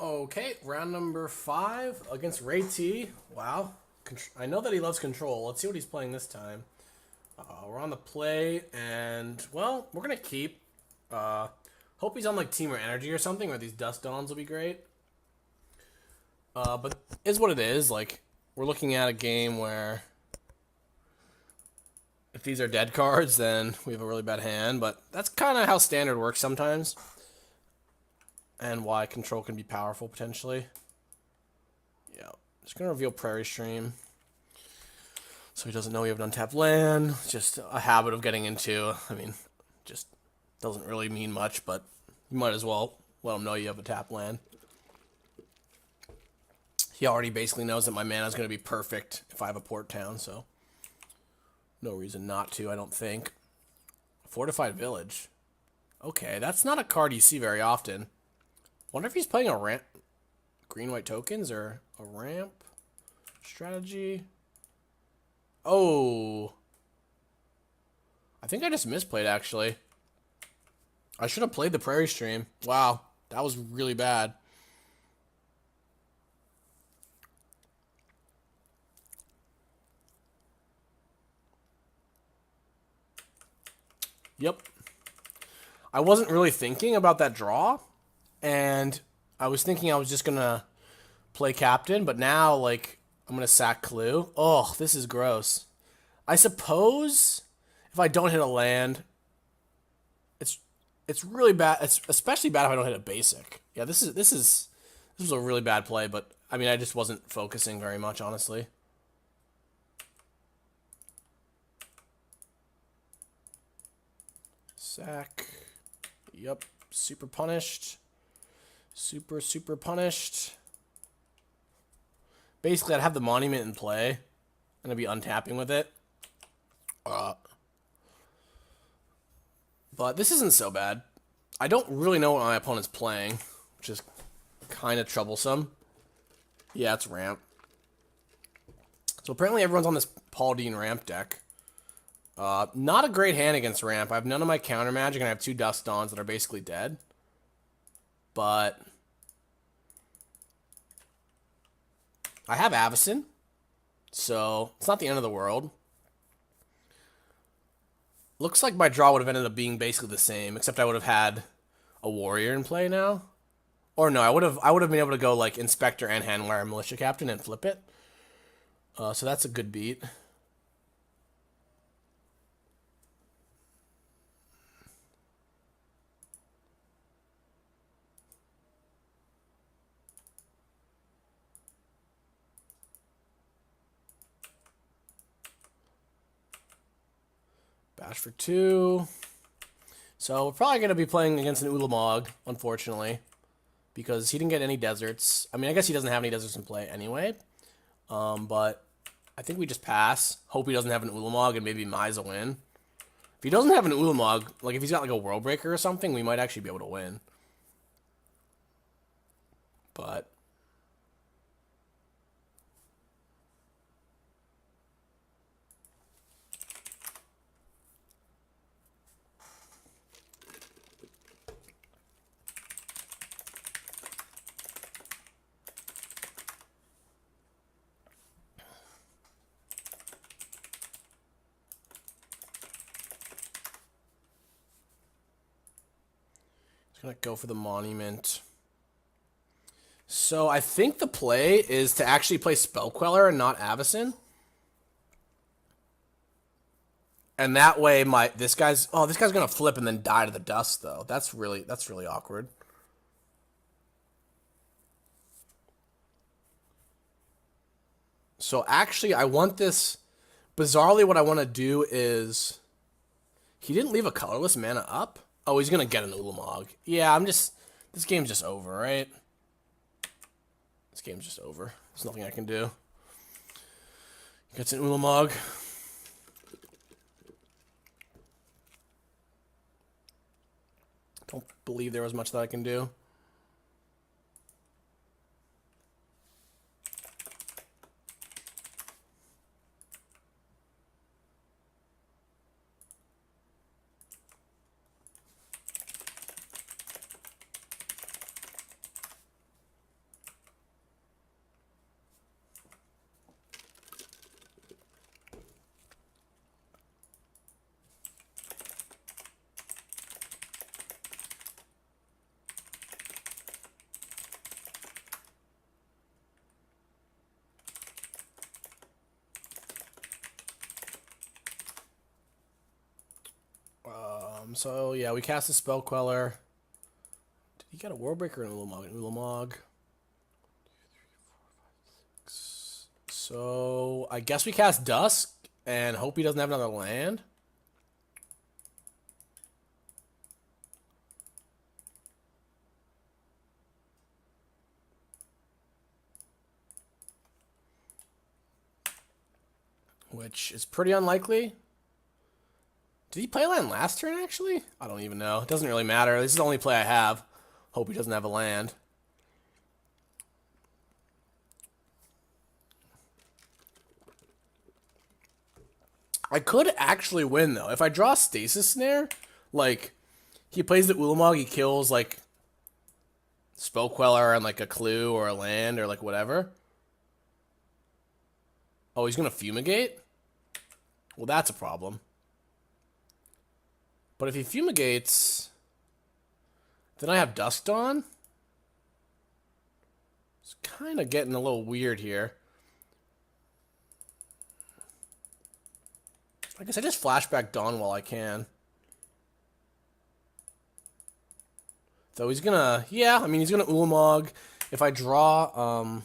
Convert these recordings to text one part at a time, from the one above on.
Okay, round number 5 against Ray T. Wow. I know that he loves control. Let's see what he's playing this time. We're on the play, and, well, we're going to keep. Hope he's on, like, Team or Energy or something, or these Dust Dawns will be great. But is what it is. Like, we're looking at a game where if these are dead cards, then we have a really bad hand. But that's kind of how Standard works sometimes. And why control can be powerful, potentially. Yeah. Just going to reveal Prairie Stream. So he doesn't know we have an untapped land. Just a habit of getting into. I mean, just doesn't really mean much, but you might as well let him know you have a tapped land. He already basically knows that my mana is going to be perfect if I have a port town, so no reason not to, I don't think. Fortified Village. Okay, that's not a card you see very often. Wonder if he's playing a ramp, green-white tokens, or a ramp strategy. Oh. I think I just misplayed, actually. I should have played the Prairie Stream. Wow, that was really bad. Yep. I wasn't really thinking about that draw, and I was thinking I was just going to play captain, but now, like, I'm going to sack Clue. Oh, this is gross. I suppose if I don't hit a land, it's really bad. It's especially bad if I don't hit a basic. Yeah, this was a really bad play, but I mean, I just wasn't focusing very much, honestly. Sack. Yep. Super punished. Super punished. Basically, I'd have the monument in play, and I'd be untapping with it. But this isn't so bad. I don't really know what my opponent's playing, which is kind of troublesome. Yeah, it's ramp. So apparently everyone's on this Paul Dean ramp deck. Not a great hand against ramp. I have none of my counter magic, and I have 2 Dust Dawns that are basically dead. But I have Avacyn, so it's not the end of the world. Looks like my draw would have ended up being basically the same, except I would have had a warrior in play now. Or no, I would have been able to go like Inspector and Handwire Militia Captain and flip it. So that's a good beat. Bash for 2. So we're probably going to be playing against an Ulamog, unfortunately, because he didn't get any deserts. I mean, I guess he doesn't have any deserts in play anyway. But I think we just pass. Hope he doesn't have an Ulamog and maybe Mize a win. If he doesn't have an Ulamog, like if he's got like a World Breaker or something, we might actually be able to win. But gonna go for the monument. So I think the play is to actually play Spell Queller and not Avacyn. And that way this guy's gonna flip and then die to the dust though. That's really awkward. So actually I want this bizarrely what I want to do is he didn't leave a colorless mana up. Oh, he's going to get an Ulamog. Yeah, this game's just over, right? This game's just over. There's nothing I can do. He gets an Ulamog. Don't believe there was much that I can do. So yeah, we cast a Spell Queller. Did he get a Worldbreaker and Ulamog? Ulamog. So I guess we cast Dusk and hope he doesn't have another land. Which is pretty unlikely. Did he play land last turn, actually? I don't even know. It doesn't really matter. This is the only play I have. Hope he doesn't have a land. I could actually win, though. If I draw Stasis Snare, like, he plays the Ulamog, he kills, like, Spell Queller and, like, a clue or a land or, like, whatever. Oh, he's going to Fumigate? Well, that's a problem. But if he Fumigates, then I have Dusk Dawn. It's kind of getting a little weird here. I guess I just flashback Dawn while I can. So he's gonna, yeah, I mean, he's gonna Ulamog. If I draw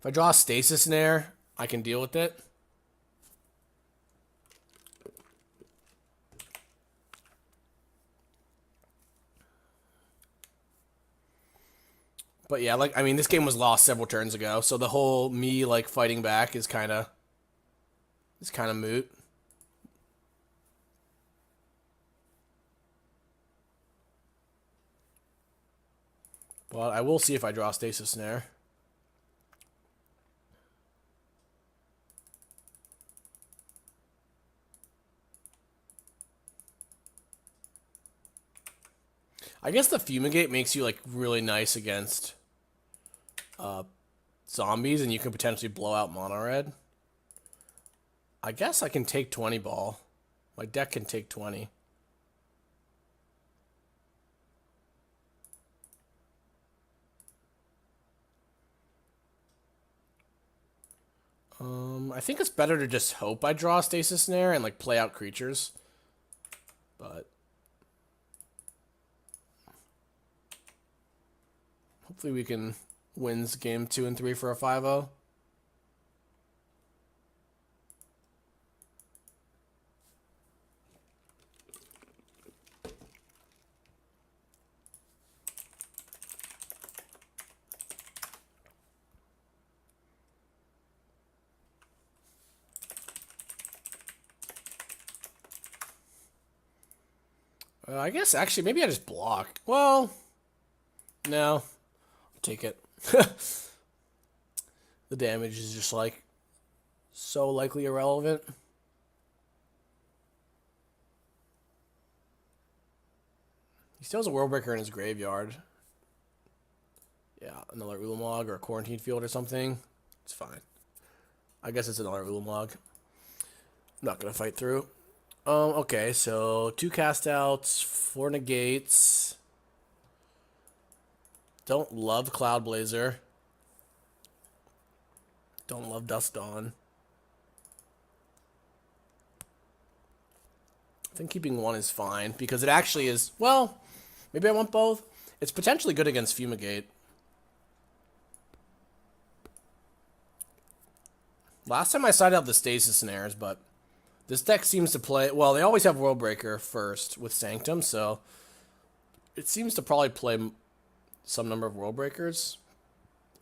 a Stasis Snare, I can deal with it. But yeah, like, I mean, this game was lost several turns ago, so the whole me, like, fighting back is kind of moot. But I will see if I draw Stasis Snare. I guess the Fumigate makes you, like, really nice against zombies, and you can potentially blow out Mono Red. I guess I can take 20 ball. My deck can take 20. I think it's better to just hope I draw a Stasis Snare and, like, play out creatures. But hopefully we can win game 2 and 3 for a 5-0. I guess, actually, maybe I just block. Well, no. I'll take it. The damage is just, like, so likely irrelevant. He still has a Worldbreaker in his graveyard. Yeah, another Ulamog or a Quarantine Field or something. It's fine. I guess it's another Ulamog. I'm not going to fight through. Okay, so 2 cast outs, 4 negates. Don't love Cloud Blazer. Don't love Dusk Dawn. I think keeping 1 is fine, because it actually is, well, maybe I want both. It's potentially good against Fumigate. Last time I sided out the Stasis Snares, but this deck seems to play, well, they always have Worldbreaker first with Sanctum, so it seems to probably play some number of Worldbreakers.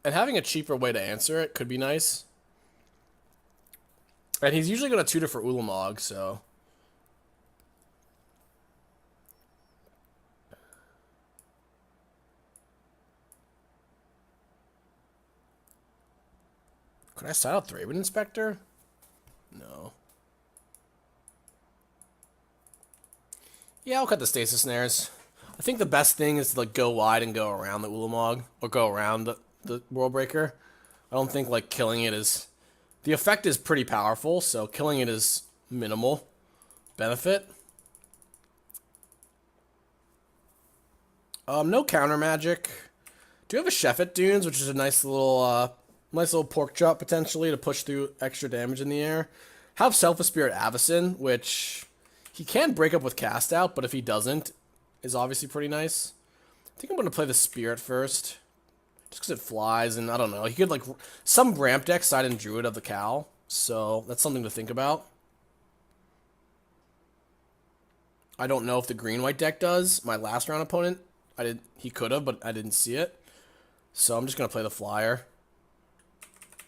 And having a cheaper way to answer it could be nice. And he's usually going to tutor for Ulamog, so could I side out the Rubin Inspector? No. Yeah, I'll cut the Stasis Snares. I think the best thing is to, like, go wide and go around the Ulamog, or go around the Worldbreaker. I don't think, like, killing it is... The effect is pretty powerful, so killing it is minimal benefit. No counter magic. Do have a Sheffet Dunes, which is a nice little pork chop, potentially, to push through extra damage in the air. Have Self-a-Spirit Avacyn, which... He can break up with cast out, but if he doesn't, is obviously pretty nice. I think I'm going to play the Spirit first. Just because it flies, and I don't know. He could, like, some ramp deck side in Druid of the Cow. So, that's something to think about. I don't know if the green-white deck does. My last round opponent, he could have, but I didn't see it. So, I'm just going to play the Flyer.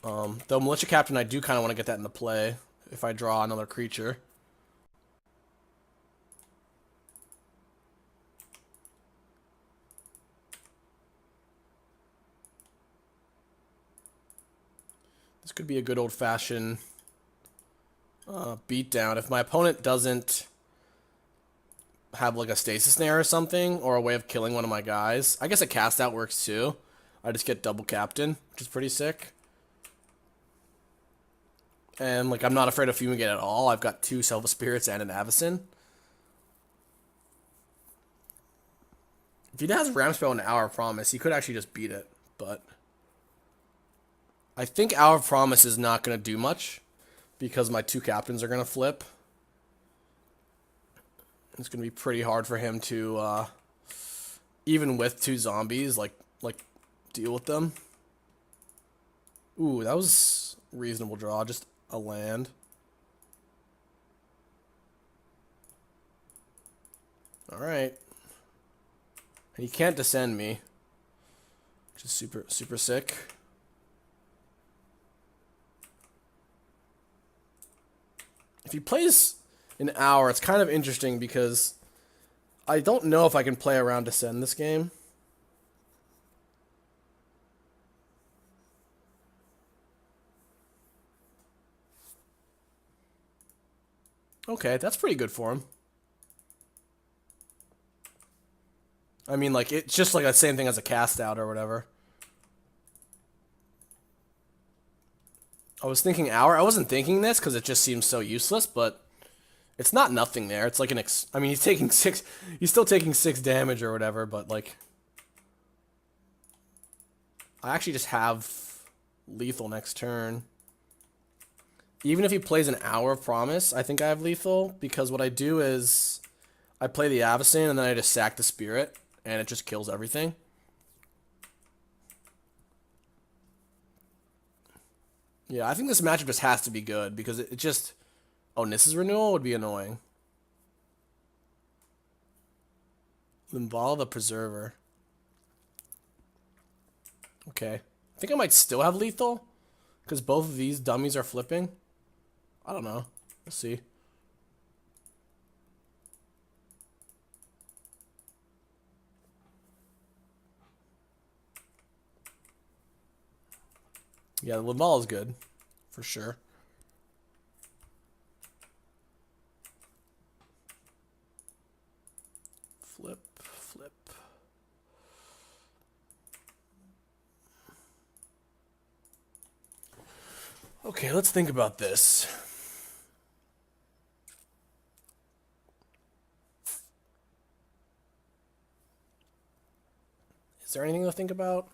Though Militia Captain, I do kind of want to get that into play if I draw another creature. This could be a good old-fashioned beatdown. If my opponent doesn't have like a stasis snare or something, or a way of killing one of my guys. I guess a cast out works too. I just get double captain, which is pretty sick. And like I'm not afraid of Fumigate at all. I've got 2 Selva Spirits and an Avacyn. If he has Ramspell and Hour of Promise, he could actually just beat it, but I think Hour of Promise is not going to do much because my 2 captains are going to flip. It's going to be pretty hard for him to, even with 2 zombies, like deal with them. Ooh, that was a reasonable draw. Just a land. Alright. And he can't descend me, which is super, super sick. If he plays an hour, it's kind of interesting because I don't know if I can play around Descend this game. Okay, that's pretty good for him. I mean, like, it's just like the same thing as a cast out or whatever. I was thinking hour. I wasn't thinking this because it just seems so useless, but it's not nothing there. It's like an I mean, he's taking 6... He's still taking 6 damage or whatever, but, like... I actually just have lethal next turn. Even if he plays an Hour of Promise, I think I have lethal, because what I do is... I play the Avacyn, and then I just sack the Spirit, and it just kills everything. Yeah, I think this matchup just has to be good, because it just... Oh, Nissa's Renewal would be annoying. Limbala the Preserver. Okay. I think I might still have lethal, because both of these dummies are flipping. I don't know. We'll see. Yeah, the Limbala is good, for sure. Flip, flip. Okay, let's think about this. Is there anything to think about?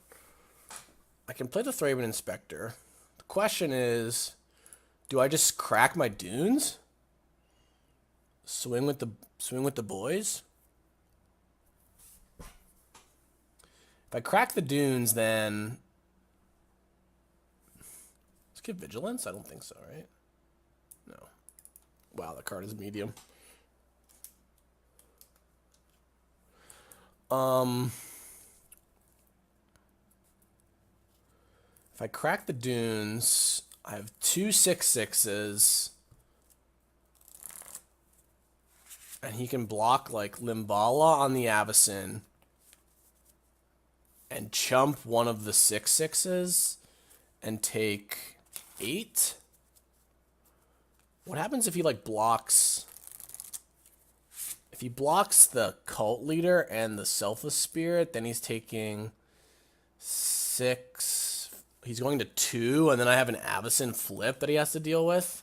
I can play the Thraben Inspector. The question is, do I just crack my dunes? Swing with the boys? If I crack the dunes, then let's get Vigilance? I don't think so, right? No. Wow, that card is medium. If I crack the dunes, I have 2 6/6s. And he can block like Limbala on the Avacyn and chump one of the 6/6s and take 8. What happens if he like blocks? If he blocks the Cult Leader and the Selfless Spirit, then he's taking 6. He's going to 2, and then I have an Avacyn flip that he has to deal with.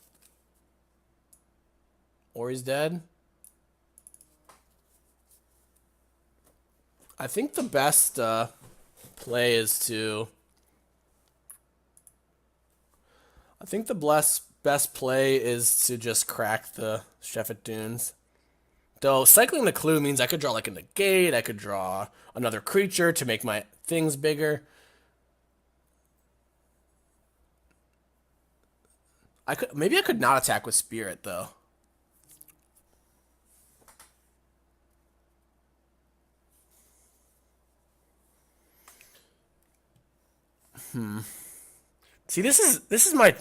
Or he's dead. I think the best play is to... I think the best play is to just crack the Sheffet Dunes. Though cycling the clue means I could draw like a negate, I could draw another creature to make my things bigger. Maybe I could not attack with Spirit though. See, this is my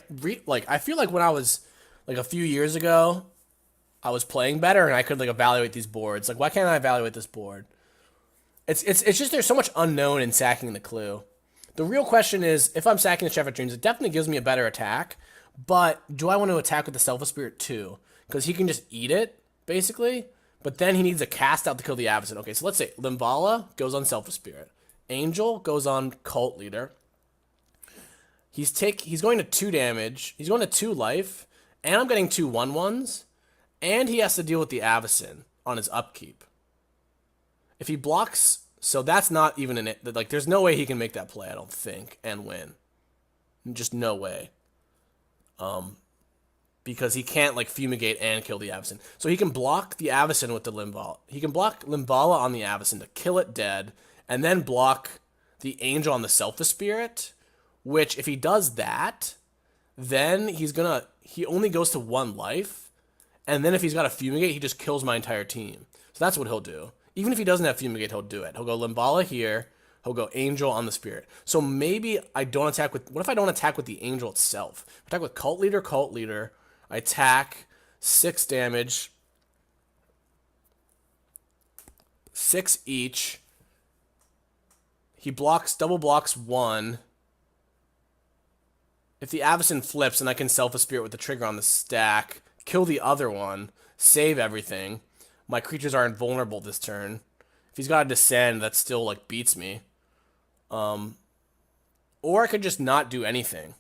like I feel like when I was like a few years ago, I was playing better and I could like evaluate these boards. Like, why can't I evaluate this board? It's just there's so much unknown in sacking the clue. The real question is, if I'm sacking the Chef of Dreams, it definitely gives me a better attack. But do I want to attack with the Self of Spirit too? Because he can just eat it, basically. But then he needs a cast out to kill the Avacyn. Okay, so let's say Limvala goes on Self of Spirit. Angel goes on Cult Leader. He's going to 2 damage. He's going to 2 life. And I'm getting 2 1/1s. And he has to deal with the Avacyn on his upkeep. If he blocks, so that's not even in it. Like, there's no way he can make that play, I don't think, and win. Just no way. Because he can't, like, fumigate and kill the Avacyn. So he can block the Avacyn with the Limvala. He can block Limvala on the Avacyn to kill it dead, and then block the Angel on the Self Spirit, which, if he does that, then he only goes to 1 life, and then if he's got a Fumigate, he just kills my entire team. So that's what he'll do. Even if he doesn't have Fumigate, he'll do it. He'll go Limvala here. He'll go Angel on the Spirit. So maybe I don't attack with... What if I don't attack with the Angel itself? I attack with Cult Leader. I attack 6 damage. 6 each. He double blocks 1. If the Avacyn flips, and I can Self a Spirit with the trigger on the stack, kill the other one, save everything. My creatures are invulnerable this turn. If he's got a Descend, that still, like, beats me. Or I could just not do anything.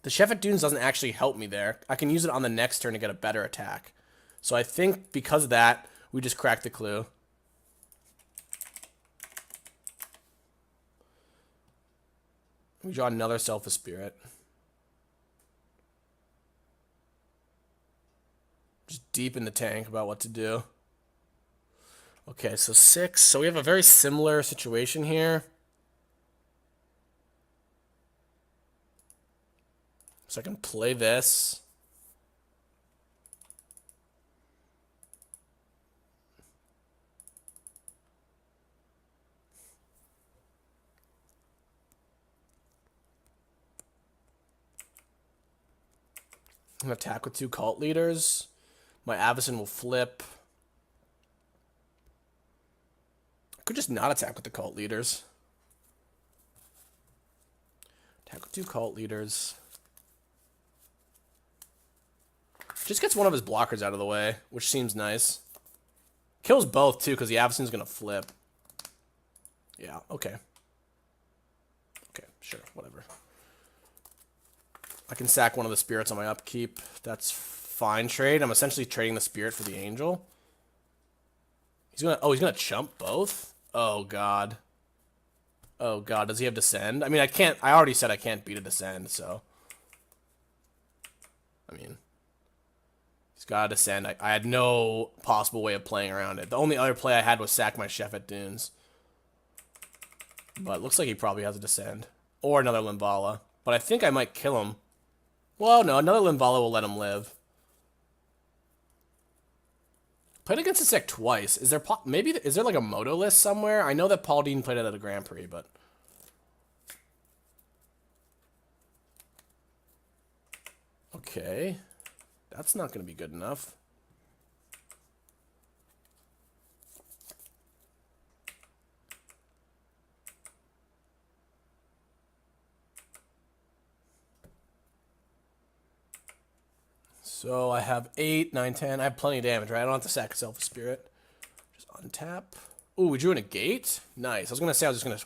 The Chef at Dunes doesn't actually help me there. I can use it on the next turn to get a better attack. So I think because of that, we just cracked the clue. We draw another Self a Spirit. Just deep in the tank about what to do. Okay, so 6. So we have a very similar situation here. So I can play this. I'm going to attack with 2 Cult Leaders. My Avacyn will flip. I could just not attack with the Cult Leaders. Attack with 2 Cult Leaders. Just gets one of his blockers out of the way, which seems nice. Kills both, too, because the Avacyn's going to flip. Yeah, okay. Okay, sure, whatever. I can sack one of the spirits on my upkeep. That's fine trade. I'm essentially trading the spirit for the angel. He's gonna chump both? Oh god. Oh god, does he have Descend? I mean, I already said I can't beat a Descend, so. I mean, he's got a Descend. I had no possible way of playing around it. The only other play I had was sack my Chef at Dunes. But it looks like he probably has a Descend. Or another Limvala. But I think I might kill him. Well, no, another Limvala will let him live. Played against this deck twice. Is there like a moto list somewhere? I know that Paul Dean played it at a Grand Prix, but... Okay. That's not going to be good enough. So I have 8, 9, 10. I have plenty of damage, right? I don't have to sack Self a Spirit. Just untap. Ooh, we drew in a gate? Nice. I was going to say I was just going to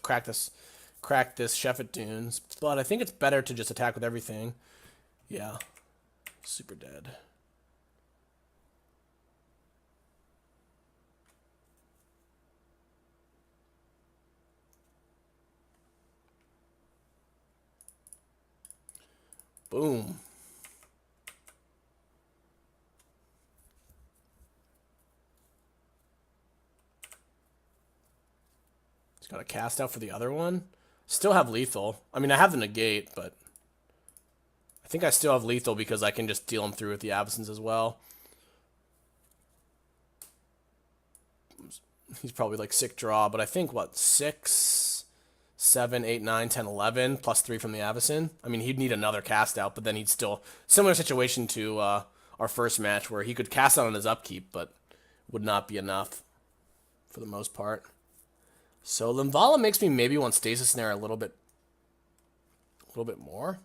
crack this Chef at Dunes, but I think it's better to just attack with everything. Yeah. Super dead. Boom. Got a cast out for the other one. Still have lethal. I mean, I have the negate, but I think I still have lethal because I can just deal him through with the absence as well. He's probably like sick draw, but I think, what, 6, 7, 8, 9, 10, 11, plus 3 from the Avacyn. I mean, he'd need another cast out, but then he'd still... Similar situation to our first match where he could cast out on his upkeep, but would not be enough for the most part. So Limvala makes me maybe want Stasis Snare a little bit more.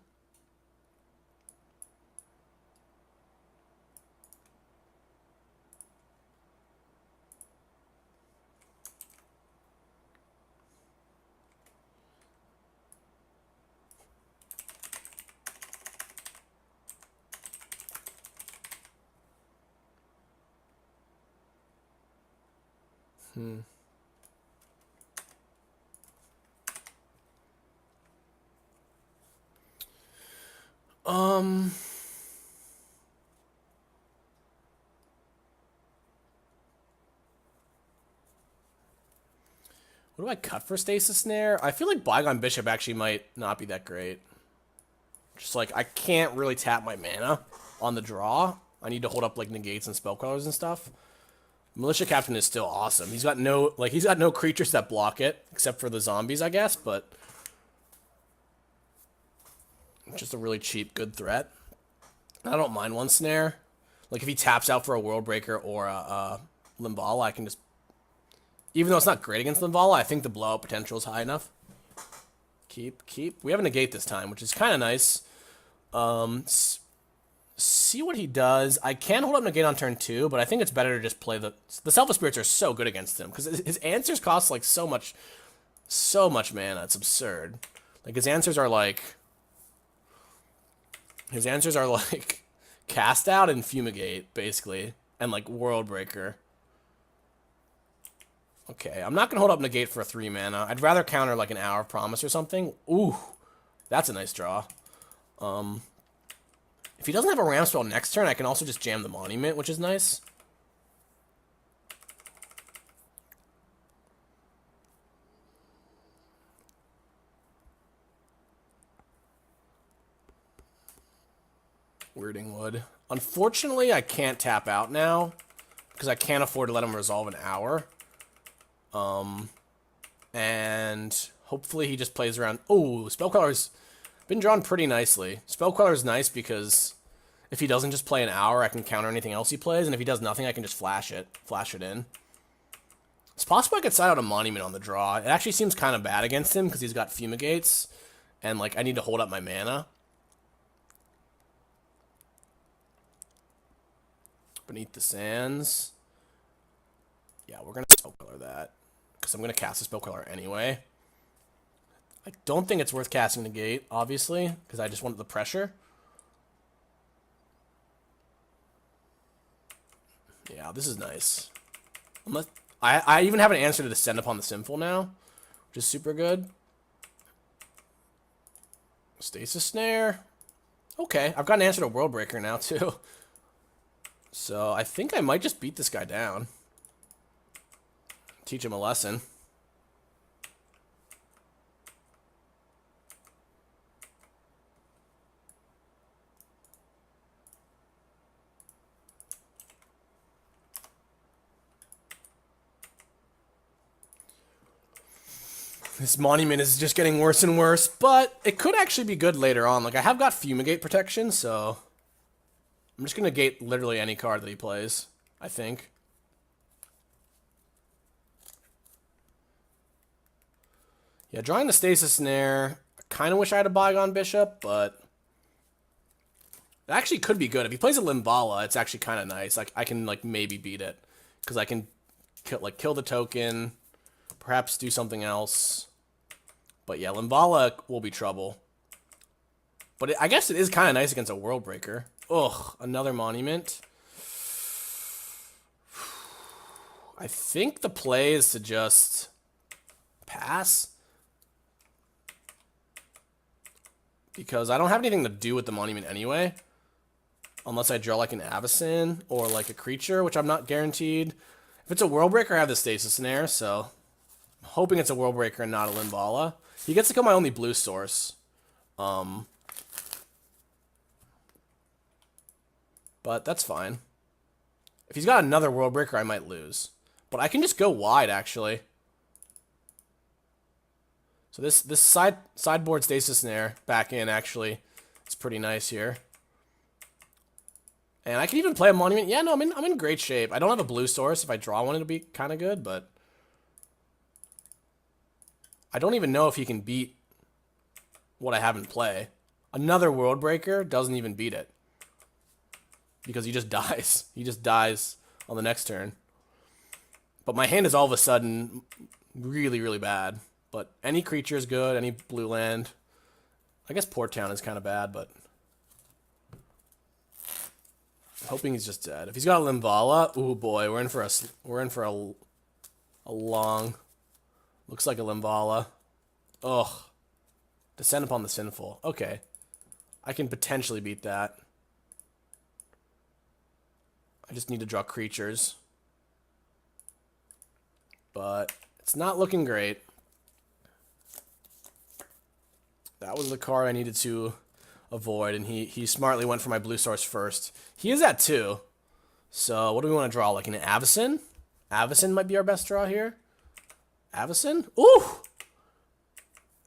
What do I cut for Stasis Snare? I feel like Bygone Bishop actually might not be that great. Just like, I can't really tap my mana on the draw. I need to hold up like negates and spellcallers and stuff. Militia Captain is still awesome. He's got no creatures that block it, except for the zombies, I guess, but just a really cheap, good threat. I don't mind one snare. Like, if he taps out for a World Breaker or a Limvala, I can just... Even though it's not great against Limvala, I think the blowout potential is high enough. Keep. We have a negate this time, which is kind of nice. See what he does. I can hold up negate on turn 2, but I think it's better to just play the Selfless Spirits are so good against him, because his answers cost, like, so much mana. It's absurd. Like, his answers are like... Cast Out and Fumigate, basically. And, like, World Breaker. Okay, I'm not going to hold up negate for a 3 mana. I'd rather counter, like, an Hour of Promise or something. Ooh, that's a nice draw. If he doesn't have a Ram spell next turn, I can also just jam the Monument, which is nice. Weirding Wood. Unfortunately, I can't tap out now, because I can't afford to let him resolve an Hour. And hopefully he just plays around... Oh, Spellcrawler's been drawn pretty nicely. Spellcrawler's nice because if he doesn't just play an Hour, I can counter anything else he plays, and if he does nothing, I can just flash it in. It's possible I could side out a Monument on the draw. It actually seems kind of bad against him because he's got Fumigates, and, like, I need to hold up my mana. Beneath the Sands. Yeah, we're going to Spellcaller that, because I'm going to cast a Spellcaller anyway. I don't think it's worth casting Negate, obviously, because I just wanted the pressure. Yeah, this is nice. Unless I even have an answer to Descend Upon the Sinful now, which is super good. Stasis Snare. Okay, I've got an answer to World Breaker now, too. So I think I might just beat this guy down. Teach him a lesson. This Monument is just getting worse and worse, but it could actually be good later on. Like, I have got Fumigate protection, so I'm just going to gate literally any card that he plays, I think. Yeah, drawing the Stasis Snare, I kind of wish I had a Bygone Bishop, but it actually could be good. If he plays a Limvala, it's actually kind of nice. Like, I can, like, maybe beat it, because I can kill the token, perhaps do something else. But yeah, Limvala will be trouble. But I guess it is kind of nice against a World Breaker. Ugh, another Monument. I think the play is to just pass, because I don't have anything to do with the Monument anyway, unless I draw like an Avacyn or like a creature, which I'm not guaranteed. If it's a World Breaker, I have the Stasis Snare, so I'm hoping it's a World Breaker and not a Limbala. He gets to kill my only blue source. But that's fine. If he's got another World Breaker, I might lose. But I can just go wide, actually. So this sideboard Stasis Snare back in, actually, it's pretty nice here. And I can even play a Monument. Yeah, no, I'm in great shape. I don't have a blue source. If I draw one, it'll be kind of good, but I don't even know if he can beat what I have in play. Another World Breaker doesn't even beat it. Because he just dies. He just dies on the next turn. But my hand is all of a sudden really, really bad. But any creature is good, any blue land. I guess Port Town is kind of bad, but I'm hoping he's just dead. If he's got a Limvala, ooh boy, we're in for a long. Looks like a Limvala. Ugh. Descend upon the Sinful. Okay. I can potentially beat that. I just need to draw creatures. But it's not looking great. That was the card I needed to avoid, and he smartly went for my blue source first. He is at 2. So what do we want to draw? Like an Avacyn? Avacyn might be our best draw here. Avacyn? Ooh!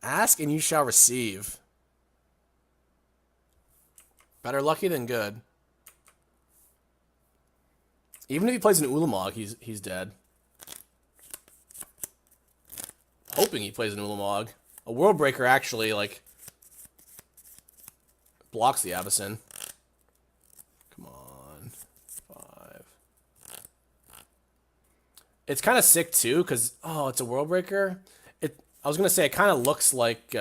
Ask and you shall receive. Better lucky than good. Even if he plays an Ulamog, he's dead. Hoping he plays an Ulamog. A World Breaker actually, like, blocks the Avacyn. Come on. 5. It's kind of sick, too, because, oh, it's a World Breaker. I was going to say, it kind of looks like, he's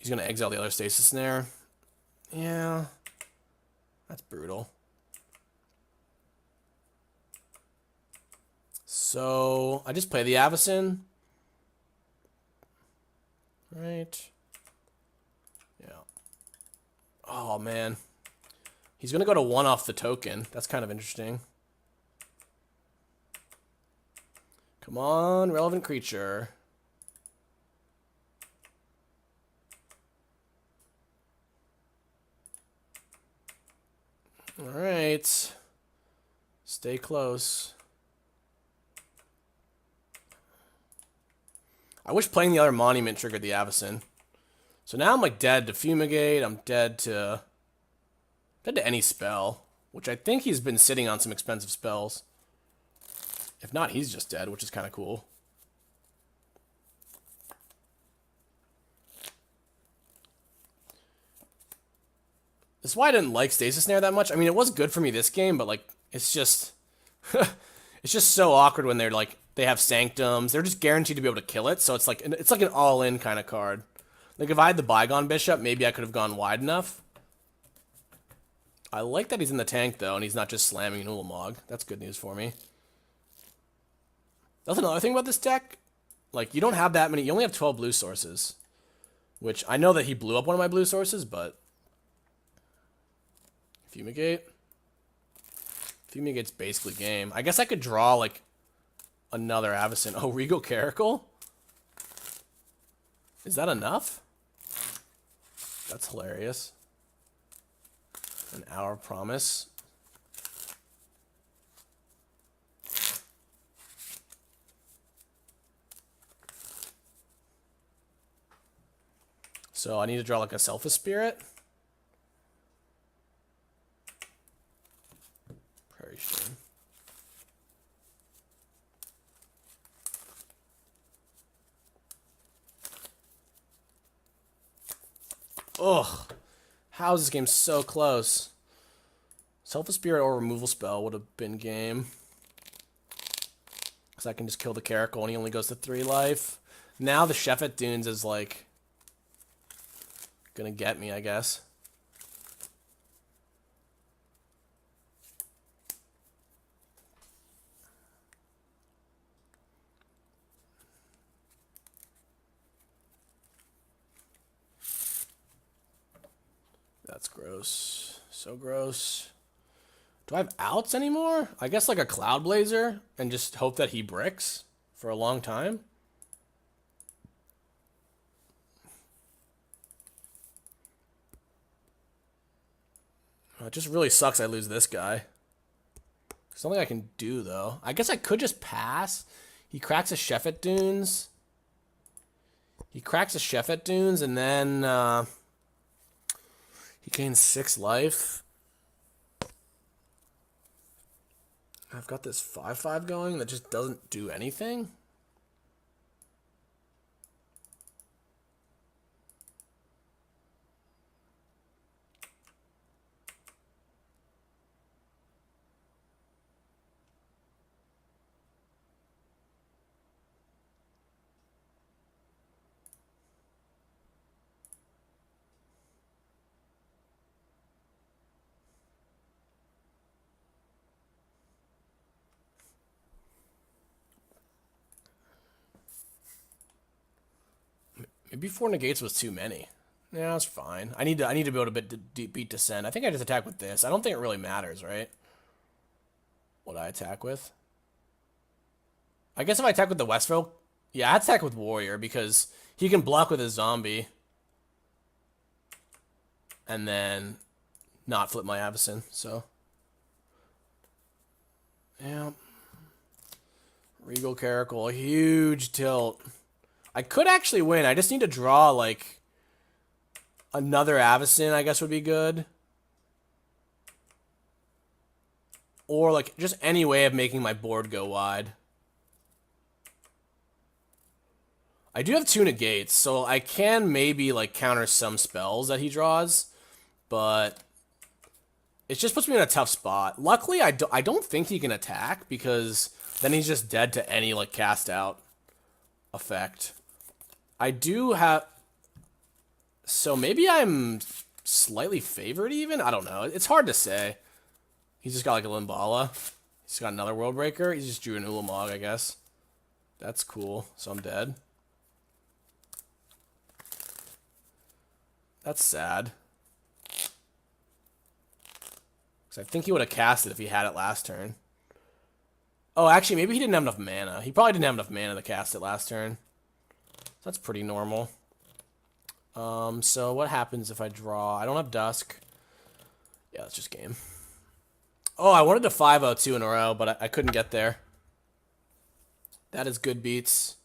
going to exile the other Stasis Snare. Yeah. That's brutal. So, I just play the Avacyn. Right. Yeah. Oh, man. He's going to go to 1 off the token. That's kind of interesting. Come on, relevant creature. All right. Stay close. I wish playing the other Monument triggered the Avacyn. So now I'm like dead to Fumigate. I'm dead to any spell, which I think he's been sitting on some expensive spells. If not, he's just dead, which is kind of cool. This is why I didn't like Stasis Snare that much. I mean, it was good for me this game, but like, it's just, it's just so awkward when they're like, they have Sanctums. They're just guaranteed to be able to kill it. So it's like an all-in kind of card. Like if I had the Bygone Bishop, maybe I could have gone wide enough. I like that he's in the tank though, and he's not just slamming an Ulamog. That's good news for me. That's another thing about this deck. Like, you don't have that many. You only have 12 blue sources. Which, I know that he blew up one of my blue sources, but Fumigate. Fumigate's basically game. I guess I could draw, like, another Avacyn. Oh, Regal Caracal? Is that enough? That's hilarious. An Hour of Promise. So I need to draw like a Selfish Spirit. Prairie Stream. Ugh. How is this game so close? Selfish Spirit or Removal Spell would have been game. Because I can just kill the Caracal and he only goes to 3 life. Now the Shefet Dunes is like gonna get me, I guess. That's gross. So gross. Do I have outs anymore? I guess like a Cloud Blazer and just hope that he bricks for a long time. It just really sucks I lose this guy. Something I can do, though. I guess I could just pass. He cracks a Sheffet Dunes. He cracks a Sheffet Dunes, and then he gains 6 life. I've got this 5/5 going that just doesn't do anything. Maybe 4 negates was too many. Yeah, that's fine. I need to be able to beat Descent. I think I just attack with this. I don't think it really matters, right? What I attack with. I guess if I attack with the Westville, yeah, I attack with Warrior because he can block with his zombie. And then not flip my Avacyn, so. Yeah. Regal Caracal, huge tilt. I could actually win. I just need to draw, like, another Avacyn, I guess would be good. Or, like, just any way of making my board go wide. I do have 2 negates, so I can maybe, like, counter some spells that he draws. But it just puts me in a tough spot. Luckily, I don't think he can attack, because then he's just dead to any, like, cast out effect. I do have... So maybe I'm slightly favored even? I don't know. It's hard to say. He's just got like a Limbala. He's got another World Breaker. He just drew an Ulamog, I guess. That's cool. So I'm dead. That's sad. Because I think he would have cast it if he had it last turn. Oh, actually, maybe he didn't have enough mana. He probably didn't have enough mana to cast it last turn. That's pretty normal. So what happens if I draw? I don't have Dusk. Yeah, that's just game. Oh, I wanted to 5-0 2 in a row, but I couldn't get there. That is good beats.